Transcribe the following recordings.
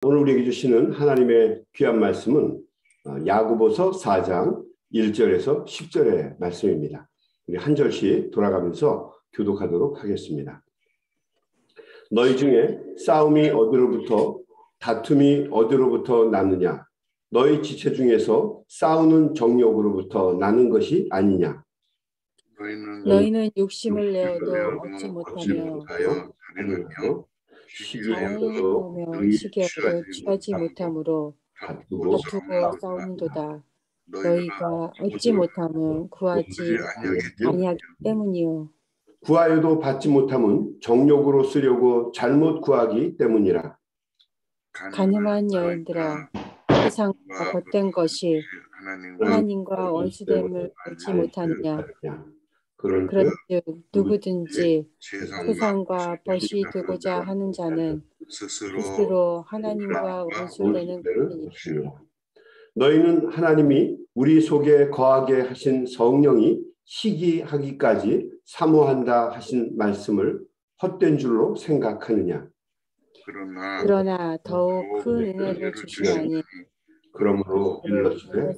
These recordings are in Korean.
오늘 우리에게 주시는 하나님의 귀한 말씀은 야고보서 4장 1절에서 10절의 말씀입니다. 우리 한 절씩 돌아가면서 교독하도록 하겠습니다. 너희 중에 싸움이 어디로부터 다툼이 어디로부터 나느냐? 너희 지체 중에서 싸우는 정욕으로부터 나는 것이 아니냐? 너희는 욕심을 내어도 얻지 못하며 자행하며 시기하여도 취하지 못함으로 다투고 싸우는도다. 너희가 얻지 못함은 구하지 아니하기 때문이요. 구하여도 받지 못함은 정욕으로 쓰려고 잘못 구하기 때문이라. 가늠한 여인들아, 세상과 헛된 것이 하나님과 원수됨을 알지 못하느냐? 그런즉 누구든지 세상과 벗이 되고자 하는 자는 스스로 하나님과 원수되는 것이니라. 너희는 하나님이 우리 속에 거하게 하신 성령이 시기하기까지 사모한다 하신 말씀을 헛된 줄로 생각하느냐? 그러나 더욱 큰 은혜를 주시나니 그러므로 일렀으되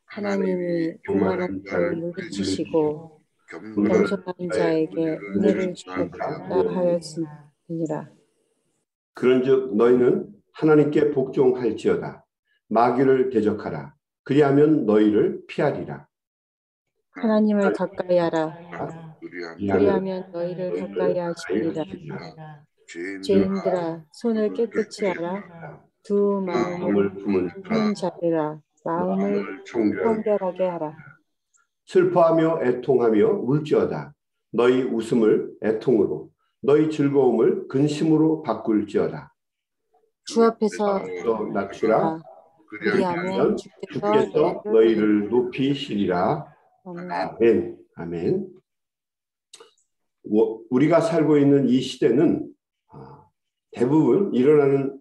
하나님이 교만한 자를 물리치시고 겸손한 자에게 은혜를 주셨다 하였으니라. 그런즉 너희는 하나님께 복종할지어다. 마귀를 대적하라. 그리하면 너희를 피하리라. 하나님을 가까이 하라. 그리하면 너희를 가까이 하시리라. 죄인들아, 손을 깨끗이 하라. 두 마음을 품은 자들아, 마음을 청결하게 하라. 슬퍼하며 애통하며 울지어다. 너희 웃음을 애통으로, 너희 즐거움을 근심으로 바꿀지어다. 주 앞에서 낮추라. 그리하면 주께서 너희를 높이시리라. 아멘. 아멘. 우리가 살고 있는 이 시대는 대부분 일어나는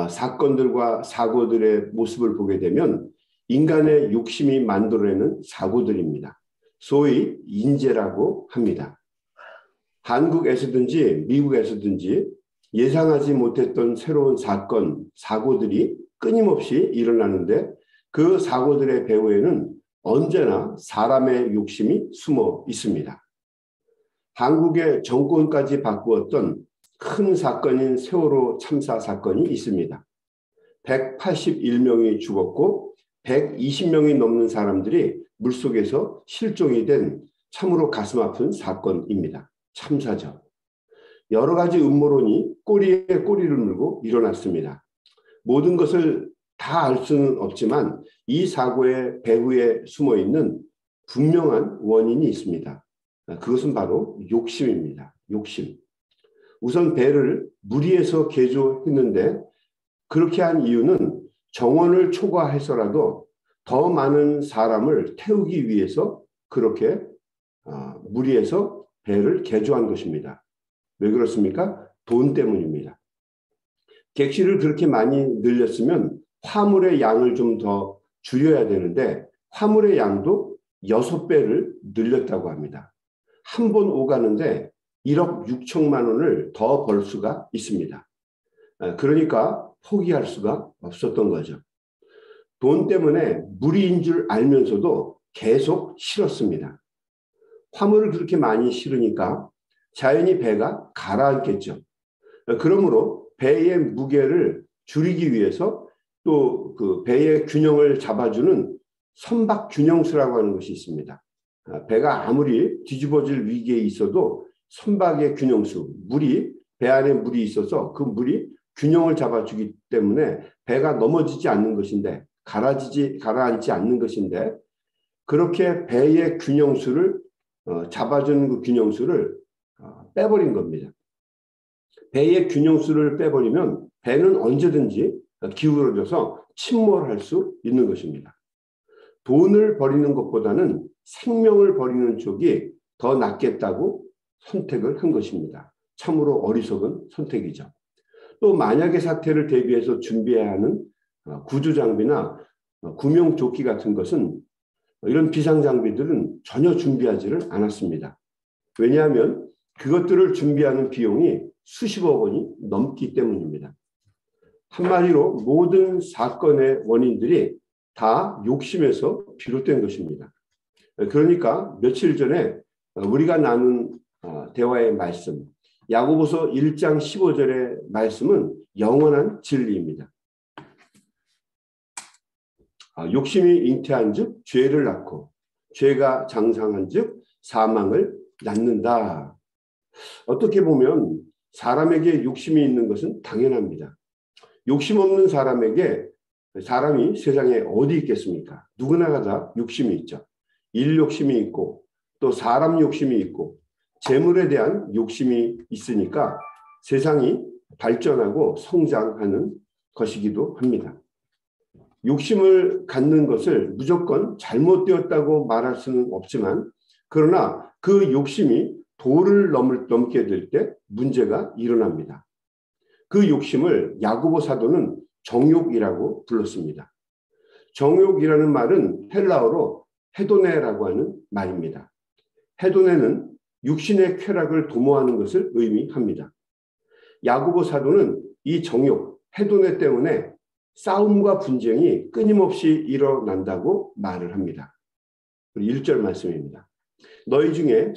사건들과 사고들의 모습을 보게 되면 인간의 욕심이 만들어내는 사고들입니다. 소위 인재라고 합니다. 한국에서든지 미국에서든지 예상하지 못했던 새로운 사건, 사고들이 끊임없이 일어나는데 그 사고들의 배후에는 언제나 사람의 욕심이 숨어 있습니다. 한국의 정권까지 바꾸었던 큰 사건인 세월호 참사 사건이 있습니다. 181명이 죽었고 120명이 넘는 사람들이 물속에서 실종이 된 참으로 가슴 아픈 사건입니다. 참사죠. 여러 가지 음모론이 꼬리에 꼬리를 물고 일어났습니다. 모든 것을 다 알 수는 없지만 이 사고의 배후에 숨어 있는 분명한 원인이 있습니다. 그것은 바로 욕심입니다. 욕심. 우선 배를 물 위에서 개조했는데 그렇게 한 이유는 정원을 초과해서라도 더 많은 사람을 태우기 위해서 그렇게 물 위에서 배를 개조한 것입니다. 왜 그렇습니까? 돈 때문입니다. 객실을 그렇게 많이 늘렸으면 화물의 양을 좀 더 줄여야 되는데 화물의 양도 6배를 늘렸다고 합니다. 한 번 오가는데 1억 6천만 원을 더 벌 수가 있습니다. 그러니까 포기할 수가 없었던 거죠. 돈 때문에 무리인 줄 알면서도 계속 실었습니다. 화물을 그렇게 많이 실으니까 자연히 배가 가라앉겠죠. 그러므로 배의 무게를 줄이기 위해서 또 그 배의 균형을 잡아주는 선박 균형수라고 하는 것이 있습니다. 배가 아무리 뒤집어질 위기에 있어도 선박의 균형수, 배 안에 물이 있어서 그 물이 균형을 잡아주기 때문에 배가 넘어지지 않는 것인데 가라앉지 않는 것인데 그렇게 배의 균형수를 잡아주는 그 균형수를 빼버린 겁니다. 배의 균형수를 빼버리면 배는 언제든지 기울어져서 침몰할 수 있는 것입니다. 돈을 버리는 것보다는 생명을 버리는 쪽이 더 낫겠다고 선택을 한 것입니다. 참으로 어리석은 선택이죠. 또 만약의 사태를 대비해서 준비해야 하는 구조장비나 구명조끼 같은 것은 이런 비상장비들은 전혀 준비하지를 않았습니다. 왜냐하면 그것들을 준비하는 비용이 수십억 원이 넘기 때문입니다. 한마디로 모든 사건의 원인들이 다 욕심에서 비롯된 것입니다. 그러니까 며칠 전에 우리가 나눈 대화의 말씀, 야고보서 1장 15절의 말씀은 영원한 진리입니다. 욕심이 잉태한 즉 죄를 낳고 죄가 장상한 즉 사망을 낳는다. 어떻게 보면 사람에게 욕심이 있는 것은 당연합니다. 욕심 없는 사람이 세상에 어디 있겠습니까? 누구나 다 욕심이 있죠. 일 욕심이 있고 또 사람 욕심이 있고 재물에 대한 욕심이 있으니까 세상이 발전하고 성장하는 것이기도 합니다. 욕심을 갖는 것을 무조건 잘못되었다고 말할 수는 없지만 그러나 그 욕심이 도를 넘게 될 때 문제가 일어납니다. 그 욕심을 야고보 사도는 정욕이라고 불렀습니다. 정욕이라는 말은 헬라어로 헤도네라고 하는 말입니다. 헤도네는 육신의 쾌락을 도모하는 것을 의미합니다. 야고보 사도는 이 정욕, 헤도네 때문에 싸움과 분쟁이 끊임없이 일어난다고 말을 합니다. 1절 말씀입니다. 너희 중에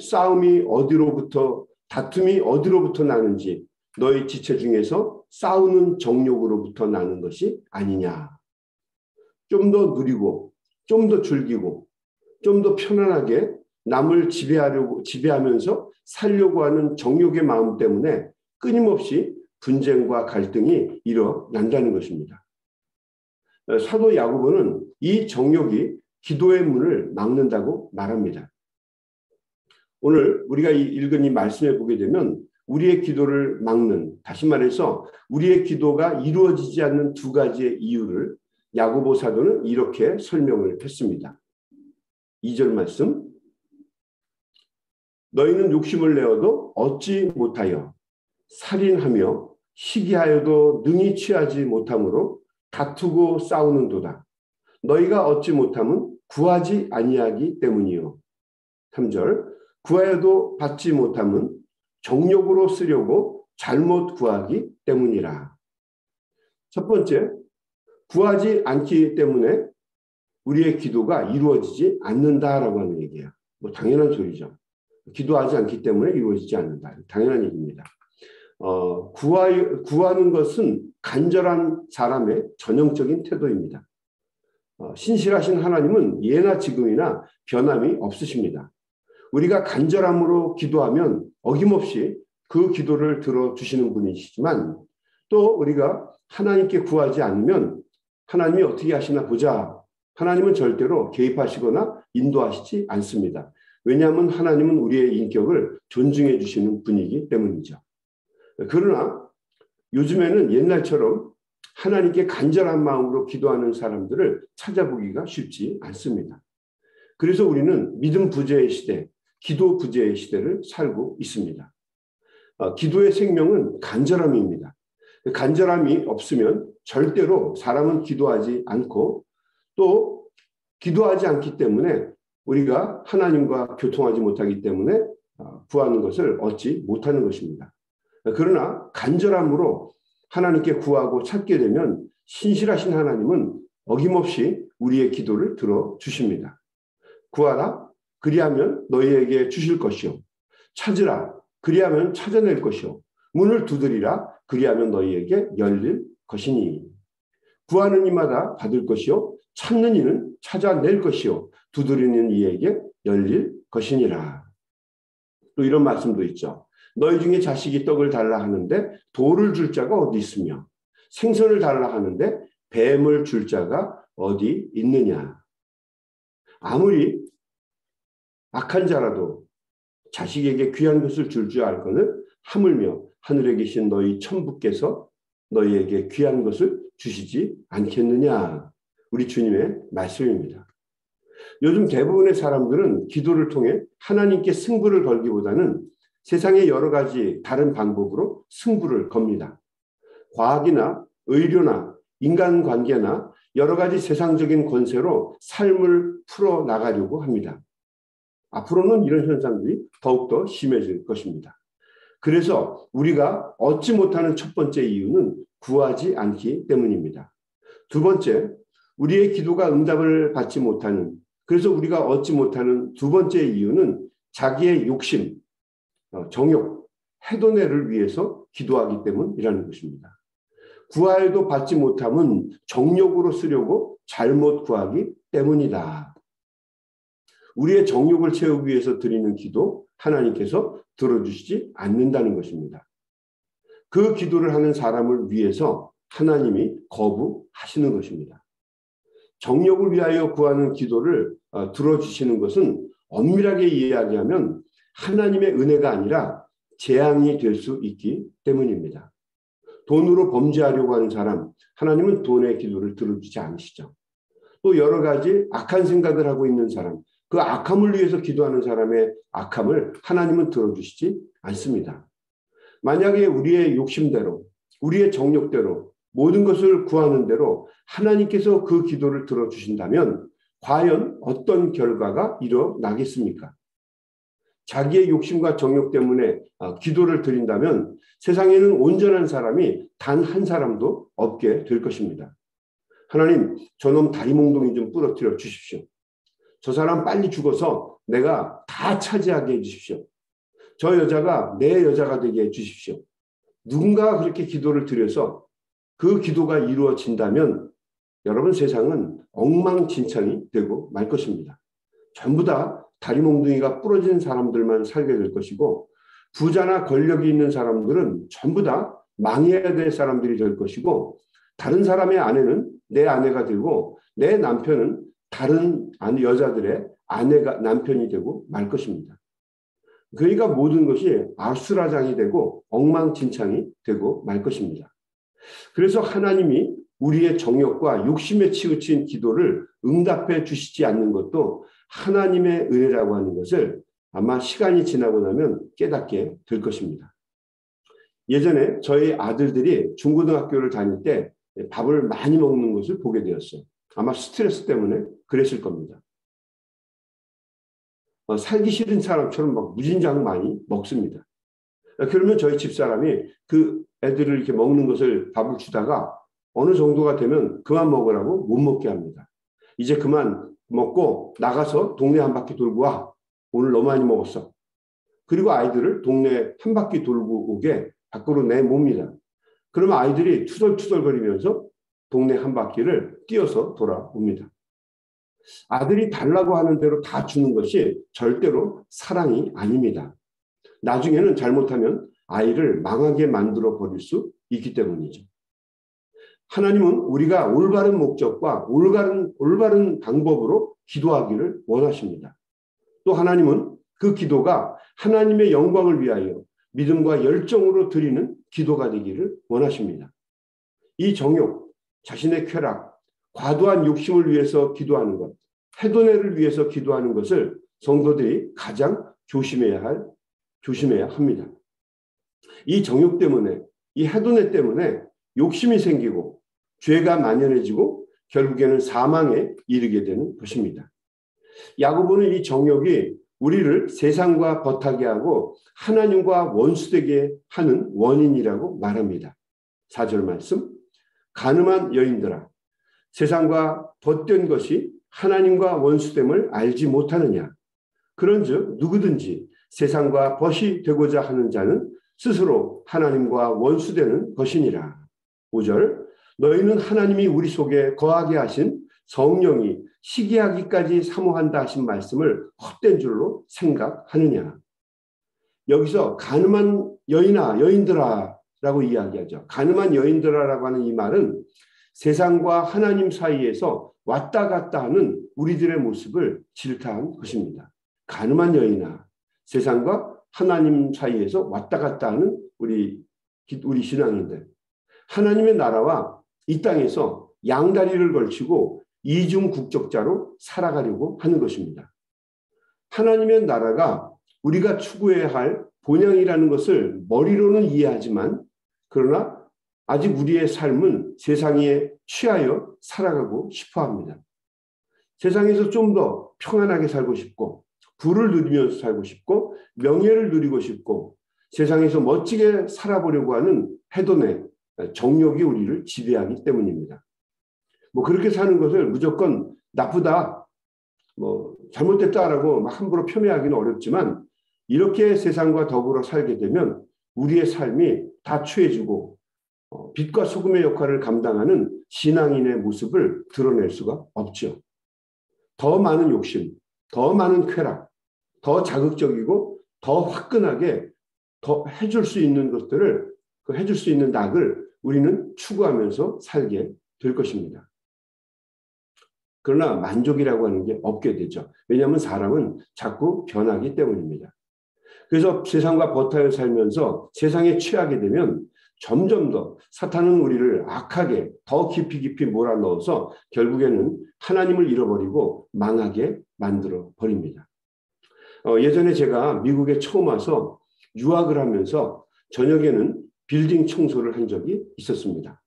다툼이 어디로부터 나는지 너희 지체 중에서 싸우는 정욕으로부터 나는 것이 아니냐. 좀 더 누리고 좀 더 즐기고 좀 더 편안하게 남을 지배하면서 살려고 하는 정욕의 마음 때문에 끊임없이 분쟁과 갈등이 일어난다는 것입니다. 사도 야고보는 이 정욕이 기도의 문을 막는다고 말합니다. 오늘 우리가 읽은 이 말씀에 보게 되면 우리의 기도를 막는, 다시 말해서 우리의 기도가 이루어지지 않는 두 가지의 이유를 야고보 사도는 이렇게 설명을 했습니다. 2절 말씀. 너희는 욕심을 내어도 얻지 못하여 살인하며 시기하여도 능히 취하지 못함으로 다투고 싸우는도다. 너희가 얻지 못함은 구하지 아니하기 때문이요. 3절. 구하여도 받지 못함은 정욕으로 쓰려고 잘못 구하기 때문이라. 첫 번째, 구하지 않기 때문에 우리의 기도가 이루어지지 않는다라고 하는 얘기예요. 당연한 소리죠. 기도하지 않기 때문에 이루어지지 않는다. 당연한 얘기입니다. 구하는 것은 간절한 사람의 전형적인 태도입니다. 신실하신 하나님은 예나 지금이나 변함이 없으십니다. 우리가 간절함으로 기도하면 어김없이 그 기도를 들어주시는 분이시지만 또 우리가 하나님께 구하지 않으면 하나님이 어떻게 하시나 보자. 하나님은 절대로 개입하시거나 인도하시지 않습니다. 왜냐하면 하나님은 우리의 인격을 존중해 주시는 분이기 때문이죠. 그러나 요즘에는 옛날처럼 하나님께 간절한 마음으로 기도하는 사람들을 찾아보기가 쉽지 않습니다. 그래서 우리는 믿음 부재의 시대, 기도 부재의 시대를 살고 있습니다. 기도의 생명은 간절함입니다. 간절함이 없으면 절대로 사람은 기도하지 않고 또 기도하지 않기 때문에 우리가 하나님과 교통하지 못하기 때문에 구하는 것을 얻지 못하는 것입니다. 그러나 간절함으로 하나님께 구하고 찾게 되면 신실하신 하나님은 어김없이 우리의 기도를 들어주십니다. 구하라 그리하면 너희에게 주실 것이요 찾으라 그리하면 찾아낼 것이요 문을 두드리라 그리하면 너희에게 열릴 것이니 구하는 이마다 받을 것이요 찾는 이는 찾아낼 것이요 두드리는 이에게 열릴 것이니라. 또 이런 말씀도 있죠. 너희 중에 자식이 떡을 달라 하는데 돌을 줄 자가 어디 있으며 생선을 달라 하는데 뱀을 줄 자가 어디 있느냐. 아무리 악한 자라도 자식에게 귀한 것을 줄 줄 알거늘 하물며 하늘에 계신 너희 천부께서 너희에게 귀한 것을 주시지 않겠느냐. 우리 주님의 말씀입니다. 요즘 대부분의 사람들은 기도를 통해 하나님께 승부를 걸기보다는 세상의 여러 가지 다른 방법으로 승부를 겁니다. 과학이나 의료나 인간관계나 여러 가지 세상적인 권세로 삶을 풀어나가려고 합니다. 앞으로는 이런 현상들이 더욱더 심해질 것입니다. 그래서 우리가 얻지 못하는 첫 번째 이유는 구하지 않기 때문입니다. 두 번째, 우리의 기도가 응답을 받지 못하는, 그래서 우리가 얻지 못하는 두 번째 이유는 자기의 욕심, 정욕, 해도내를 위해서 기도하기 때문이라는 것입니다. 구하여도 받지 못함은 정욕으로 쓰려고 잘못 구하기 때문이다. 우리의 정욕을 채우기 위해서 드리는 기도, 하나님께서 들어주시지 않는다는 것입니다. 그 기도를 하는 사람을 위해서 하나님이 거부하시는 것입니다. 정욕을 위하여 구하는 기도를 들어주시는 것은 엄밀하게 이야기하면 하나님의 은혜가 아니라 재앙이 될 수 있기 때문입니다. 돈으로 범죄하려고 하는 사람, 하나님은 돈의 기도를 들어주지 않으시죠. 또 여러 가지 악한 생각을 하고 있는 사람, 그 악함을 위해서 기도하는 사람의 악함을 하나님은 들어주시지 않습니다. 만약에 우리의 욕심대로, 우리의 정욕대로 모든 것을 구하는 대로 하나님께서 그 기도를 들어주신다면 과연 어떤 결과가 일어나겠습니까? 자기의 욕심과 정욕 때문에 기도를 드린다면 세상에는 온전한 사람이 단 한 사람도 없게 될 것입니다. 하나님, 저놈 다리 몽둥이 좀 부러뜨려 주십시오. 저 사람 빨리 죽어서 내가 다 차지하게 해주십시오. 저 여자가 내 여자가 되게 해주십시오. 누군가 그렇게 기도를 드려서 그 기도가 이루어진다면 여러분, 세상은 엉망진창이 되고 말 것입니다. 전부 다 다리 몽둥이가 부러진 사람들만 살게 될 것이고, 부자나 권력이 있는 사람들은 전부 다 망해야 될 사람들이 될 것이고, 다른 사람의 아내는 내 아내가 되고 내 남편은 다른 여자들의 아내가 남편이 되고 말 것입니다. 그러니까 모든 것이 아수라장이 되고 엉망진창이 되고 말 것입니다. 그래서 하나님이 우리의 정욕과 욕심에 치우친 기도를 응답해 주시지 않는 것도 하나님의 은혜라고 하는 것을 아마 시간이 지나고 나면 깨닫게 될 것입니다. 예전에 저희 아들들이 중고등학교를 다닐 때 밥을 많이 먹는 것을 보게 되었어요. 아마 스트레스 때문에 그랬을 겁니다. 살기 싫은 사람처럼 막 무진장 많이 먹습니다. 그러면 저희 집사람이 그 애들을 이렇게 먹는 것을 밥을 주다가 어느 정도가 되면 그만 먹으라고 못 먹게 합니다. 이제 그만 먹고 나가서 동네 한 바퀴 돌고 와. 오늘 너무 많이 먹었어. 그리고 아이들을 동네 한 바퀴 돌고 오게 밖으로 내몹니다. 그러면 아이들이 투덜투덜거리면서 동네 한 바퀴를 뛰어서 돌아옵니다. 아들이 달라고 하는 대로 다 주는 것이 절대로 사랑이 아닙니다. 나중에는 잘못하면 아이를 망하게 만들어 버릴 수 있기 때문이죠. 하나님은 우리가 올바른 목적과 올바른 방법으로 기도하기를 원하십니다. 또 하나님은 그 기도가 하나님의 영광을 위하여 믿음과 열정으로 드리는 기도가 되기를 원하십니다. 이 정욕, 자신의 쾌락, 과도한 욕심을 위해서 기도하는 것, 해도내를 위해서 기도하는 것을 성도들이 가장 조심해야 합니다. 이 정욕 때문에, 이 해도내 때문에 욕심이 생기고 죄가 만연해지고 결국에는 사망에 이르게 되는 것입니다. 야고보는 이 정욕이 우리를 세상과 버타게 하고 하나님과 원수되게 하는 원인이라고 말합니다. 4절 말씀, 가늠한 여인들아, 세상과 벗된 것이 하나님과 원수됨을 알지 못하느냐. 그런즉 누구든지 세상과 벗이 되고자 하는 자는 스스로 하나님과 원수되는 것이니라. 5절, 너희는 하나님이 우리 속에 거하게 하신 성령이 시기하기까지 사모한다 하신 말씀을 헛된 줄로 생각하느냐. 여기서 가늠한 여인아, 여인들아 라고 이야기하죠. 가늠한 여인들아라고 하는 이 말은 세상과 하나님 사이에서 왔다 갔다 하는 우리들의 모습을 질타한 것입니다. 가늠한 여인아, 세상과 하나님 사이에서 왔다 갔다 하는 우리 신앙인들. 하나님의 나라와 이 땅에서 양다리를 걸치고 이중 국적자로 살아가려고 하는 것입니다. 하나님의 나라가 우리가 추구해야 할 본향이라는 것을 머리로는 이해하지만 그러나 아직 우리의 삶은 세상에 취하여 살아가고 싶어 합니다. 세상에서 좀 더 평안하게 살고 싶고 부를 누리면서 살고 싶고 명예를 누리고 싶고 세상에서 멋지게 살아보려고 하는 해도내, 정욕이 우리를 지배하기 때문입니다. 뭐 그렇게 사는 것을 무조건 나쁘다, 뭐 잘못됐다라고 막 함부로 표명하기는 어렵지만 이렇게 세상과 더불어 살게 되면 우리의 삶이 다 취해지고 빛과 소금의 역할을 감당하는 신앙인의 모습을 드러낼 수가 없죠. 더 많은 욕심, 더 많은 쾌락, 더 자극적이고 더 화끈하게 더 해줄 수 있는 것들을, 해줄 수 있는 낙을 우리는 추구하면서 살게 될 것입니다. 그러나 만족이라고 하는 게 없게 되죠. 왜냐하면 사람은 자꾸 변하기 때문입니다. 그래서 세상과 버타여 살면서 세상에 취하게 되면 점점 더 사탄은 우리를 악하게 더 깊이 몰아넣어서 결국에는 하나님을 잃어버리고 망하게 만들어 버립니다. 예전에 제가 미국에 처음 와서 유학을 하면서 저녁에는 빌딩 청소를 한 적이 있었습니다.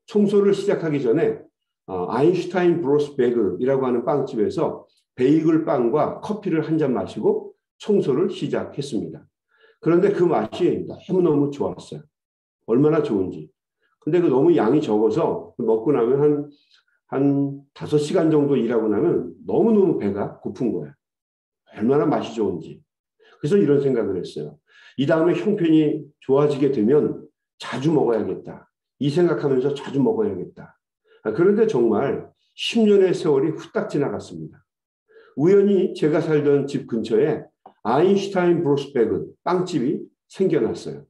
청소를 시작하기 전에 아인슈타인 브로스베그이라고 하는 빵집에서 베이글 빵과 커피를 한 잔 마시고 청소를 시작했습니다. 그런데 그 맛이 너무너무 좋았어요. 얼마나 좋은지. 근데 그 너무 양이 적어서 먹고 나면 한 5시간 정도 일하고 나면 너무너무 배가 고픈 거예요. 얼마나 맛이 좋은지. 그래서 이런 생각을 했어요. 이 다음에 형편이 좋아지게 되면 자주 먹어야겠다. 이 생각하면서 자주 먹어야겠다. 그런데 정말 10년의 세월이 후딱 지나갔습니다. 우연히 제가 살던 집 근처에 아인슈타인 브로스베그 빵집이 생겨났어요.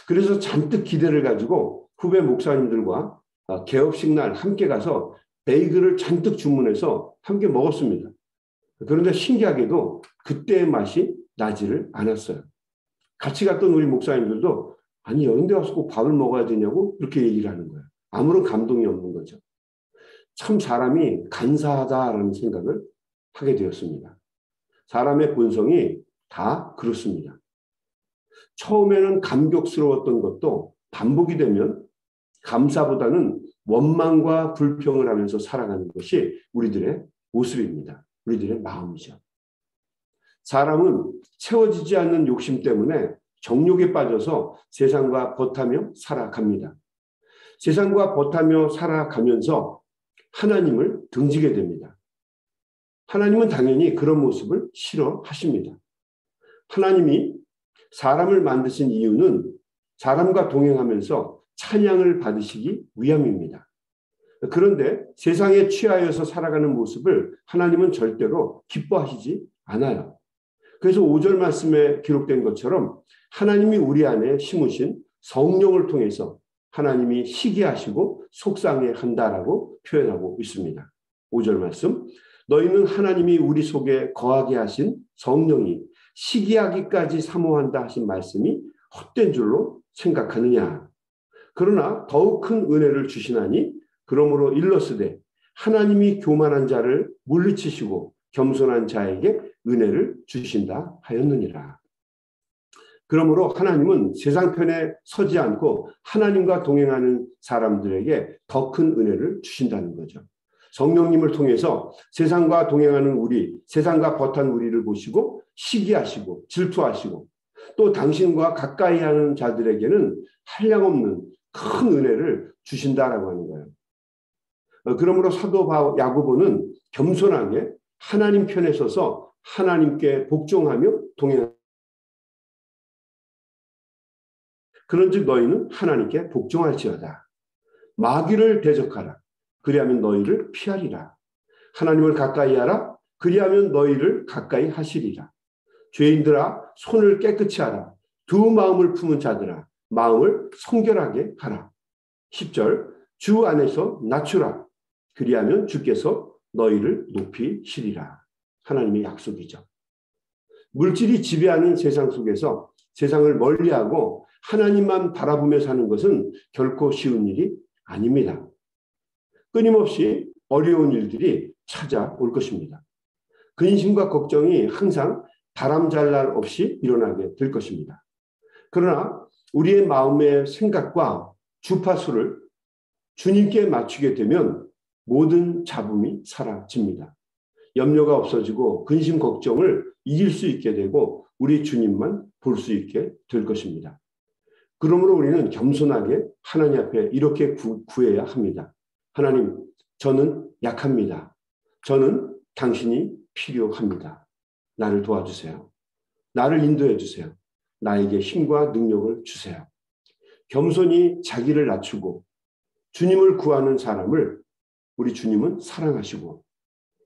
그래서 잔뜩 기대를 가지고 후배 목사님들과 개업식 날 함께 가서 베이글을 잔뜩 주문해서 함께 먹었습니다. 그런데 신기하게도 그때의 맛이 나지를 않았어요. 같이 갔던 우리 목사님들도 아니 이런 데 와서 꼭 밥을 먹어야 되냐고 이렇게 얘기를 하는 거예요. 아무런 감동이 없는 거죠. 참 사람이 간사하다라는 생각을 하게 되었습니다. 사람의 본성이 다 그렇습니다. 처음에는 감격스러웠던 것도 반복이 되면 감사보다는 원망과 불평을 하면서 살아가는 것이 우리들의 모습입니다. 우리들의 마음이죠. 사람은 채워지지 않는 욕심 때문에 정욕에 빠져서 세상과 버타며 살아갑니다. 세상과 버타며 살아가면서 하나님을 등지게 됩니다. 하나님은 당연히 그런 모습을 싫어하십니다. 하나님이 사람을 만드신 이유는 사람과 동행하면서 찬양을 받으시기 위함입니다. 그런데 세상에 취하여서 살아가는 모습을 하나님은 절대로 기뻐하시지 않아요. 그래서 5절 말씀에 기록된 것처럼 하나님이 우리 안에 심으신 성령을 통해서 하나님이 시기하시고 속상해한다라고 표현하고 있습니다. 5절 말씀, 너희는 하나님이 우리 속에 거하게 하신 성령이 시기하기까지 사모한다 하신 말씀이 헛된 줄로 생각하느냐. 그러나 더욱 큰 은혜를 주시나니 그러므로 일러스되 하나님이 교만한 자를 물리치시고 겸손한 자에게 은혜를 주신다 하였느니라. 그러므로 하나님은 세상 편에 서지 않고 하나님과 동행하는 사람들에게 더 큰 은혜를 주신다는 거죠. 성령님을 통해서 세상과 동행하는 우리, 세상과 버탄 우리를 보시고 시기하시고 질투하시고 또 당신과 가까이 하는 자들에게는 한량없는 큰 은혜를 주신다라고 하는 거예요. 그러므로 사도 야고보는 겸손하게 하나님 편에 서서 하나님께 복종하며 동행하는 그런즉 너희는 하나님께 복종할지어다. 마귀를 대적하라. 그리하면 너희를 피하리라. 하나님을 가까이 하라. 그리하면 너희를 가까이 하시리라. 죄인들아 손을 깨끗이 하라. 두 마음을 품은 자들아 마음을 성결하게 하라. 10절 주 안에서 낮추라. 그리하면 주께서 너희를 높이시리라. 하나님의 약속이죠. 물질이 지배하는 세상 속에서 세상을 멀리하고 하나님만 바라보며 사는 것은 결코 쉬운 일이 아닙니다. 끊임없이 어려운 일들이 찾아올 것입니다. 근심과 걱정이 항상 바람잘 없이 일어나게 될 것입니다. 그러나 우리의 마음의 생각과 주파수를 주님께 맞추게 되면 모든 잡음이 사라집니다. 염려가 없어지고 근심 걱정을 이길 수 있게 되고 우리 주님만 볼 수 있게 될 것입니다. 그러므로 우리는 겸손하게 하나님 앞에 이렇게 구해야 합니다. 하나님, 저는 약합니다. 저는 당신이 필요합니다. 나를 도와주세요. 나를 인도해 주세요. 나에게 힘과 능력을 주세요. 겸손히 자기를 낮추고 주님을 구하는 사람을 우리 주님은 사랑하시고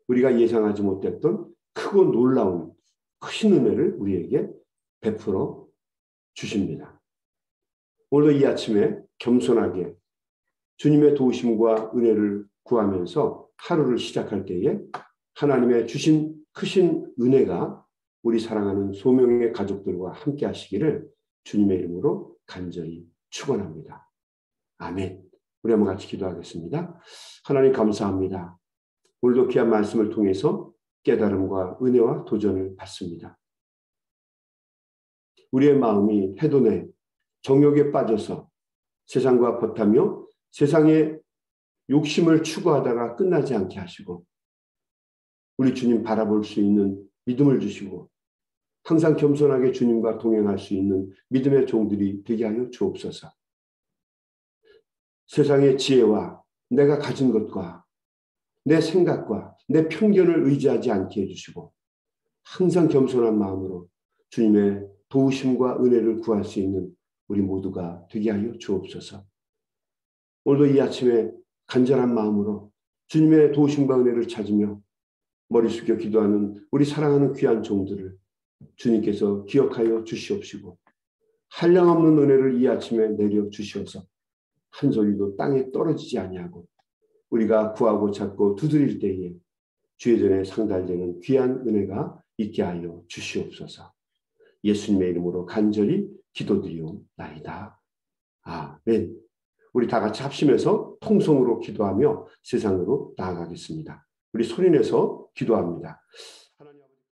우리가 예상하지 못했던 크고 놀라운 큰 은혜를 우리에게 베풀어 주십니다. 오늘도 이 아침에 겸손하게 주님의 도우심과 은혜를 구하면서 하루를 시작할 때에 하나님의 주신 크신 은혜가 우리 사랑하는 소명의 가족들과 함께 하시기를 주님의 이름으로 간절히 축원합니다. 아멘. 우리 한번 같이 기도하겠습니다. 하나님 감사합니다. 오늘도 귀한 말씀을 통해서 깨달음과 은혜와 도전을 받습니다. 우리의 마음이 해돈에 정욕에 빠져서 세상과 버타며 세상의 욕심을 추구하다가 끝나지 않게 하시고 우리 주님 바라볼 수 있는 믿음을 주시고 항상 겸손하게 주님과 동행할 수 있는 믿음의 종들이 되게 하여 주옵소서. 세상의 지혜와 내가 가진 것과 내 생각과 내 편견을 의지하지 않게 해주시고 항상 겸손한 마음으로 주님의 도우심과 은혜를 구할 수 있는 우리 모두가 되게 하여 주옵소서. 오늘도 이 아침에 간절한 마음으로 주님의 도우심과 은혜를 찾으며 머리 숙여 기도하는 우리 사랑하는 귀한 종들을 주님께서 기억하여 주시옵시고 한량없는 은혜를 이 아침에 내려 주시어서 한 소리도 땅에 떨어지지 아니하고 우리가 구하고 찾고 두드릴 때에 주의 전에 상달되는 귀한 은혜가 있게 하여 주시옵소서. 예수님의 이름으로 간절히 기도드리옵나이다. 아멘. 우리 다 같이 합심해서 통성으로 기도하며 세상으로 나아가겠습니다. 우리 소리내서 기도합니다.